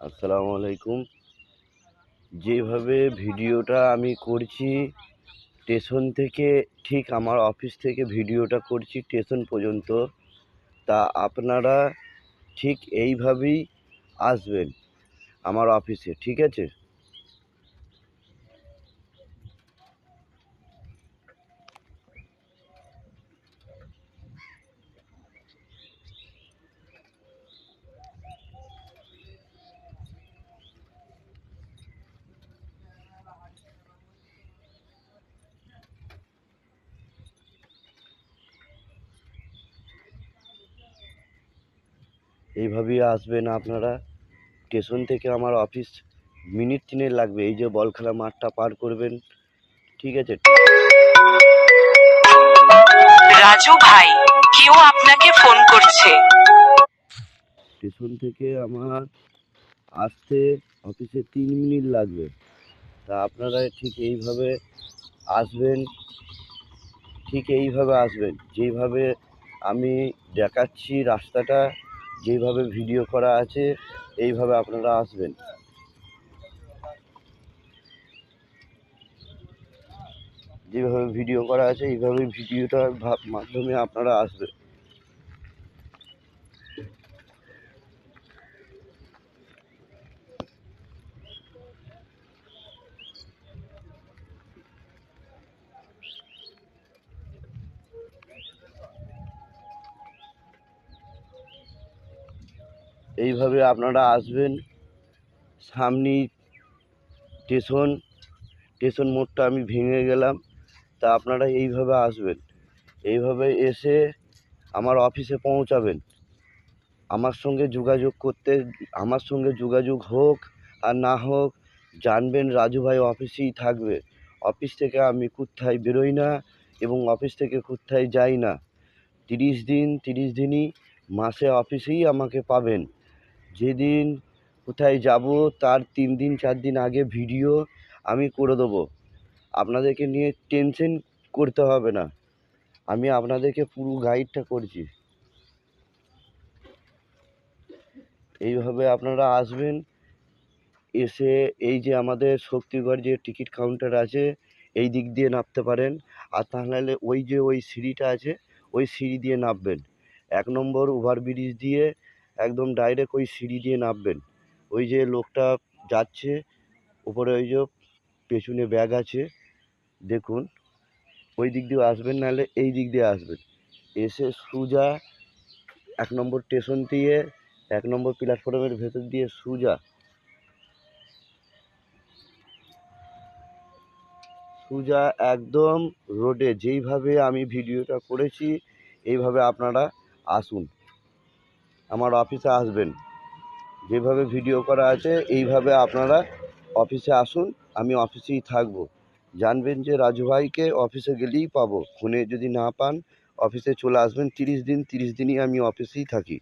আসসালামু আলাইকুম। যেভাবে ভিডিওটা আমি করছি স্টেশন থেকে, ঠিক আমার অফিস থেকে ভিডিওটা করছি স্টেশন পর্যন্ত, তা আপনারা ঠিক এইভাবেই আসবেন আমার অফিসে, ঠিক আছে? এইভাবেই আসবেন আপনারা স্টেশন থেকে আমার অফিস। মিনিট 3 লাগবে, এই যে বলখেলা মাঠটা পার করবেন, ঠিক আছে? রাজু ভাই, কেউ আপনাকে ফোন করছে। স্টেশন থেকে আমার আসতে অফিসে 3 মিনিট লাগবে, তা আপনারা ঠিক এইভাবে আসবেন, যেইভাবে আমি দেখাচ্ছি রাস্তাটা, যেইভাবে ভিডিও করা আছে এইভাবে আপনারা আসবেন। যেভাবে ভিডিও করা আছে এইভাবে ভিডিওটার মাধ্যমে আপনারা আসবেন। এইভাবে আপনারা আসবেন। সামনেই স্টেশন মোড়টা আমি ভেঙে গেলাম, তা আপনারা এইভাবে আসবেন। এইভাবে এসে আমার অফিসে পৌঁছাবেন। আমার সঙ্গে যোগাযোগ হোক আর না হোক, জানবেন রাজু ভাই অফিসেই থাকবে। অফিস থেকে আমি কোথায় বেরোই না এবং অফিস থেকে কোথায় যাই না। 30 দিনই মাসে অফিসেই আমাকে পাবেন। যেদিন কোথায় যাব তার 3 দিন 4 দিন আগে ভিডিও আমি করে দেবো। আপনাদেরকে নিয়ে টেনশন করতে হবে না, আমি আপনাদেরকে পুরো গাইডটা করছি। এইভাবে আপনারা আসবেন। এসে এই যে আমাদের শক্তিগড় যে টিকিট কাউন্টার আছে, এই দিক দিয়ে নামতে পারেন। আর তা নাহলে ওই সিঁড়িটা আছে, ওই সিঁড়ি দিয়ে নামবেন। 1 নম্বর ওভারব্রিজ দিয়ে একদম ডাইরেক্ট ওই সিঁড়ি দিয়ে নামবেন। ওই যে লোকটা যাচ্ছে উপরে, ওই যে পেছনে ব্যাগ আছে দেখুন, ওই দিক দিয়ে আসবেন, নাহলে এই দিক দিয়ে আসবেন। এসে সোজা 1 নম্বর স্টেশন দিয়ে 1 নম্বর প্ল্যাটফর্মের ভেতর দিয়ে সোজা একদম রোডে যেইভাবে আমি ভিডিওটা করেছি এইভাবে আপনারা আসুন, আমার অফিসে আসবেন। যেভাবে ভিডিও করা আছে এইভাবে আপনারা অফিসে আসুন, আমি অফিসেই থাকবো। জানবেন যে রাজু ভাইকে অফিসে গেলেই পাবো, ফোনে যদি না পান অফিসে চলে আসবেন। 30 দিনই আমি অফিসেই থাকি।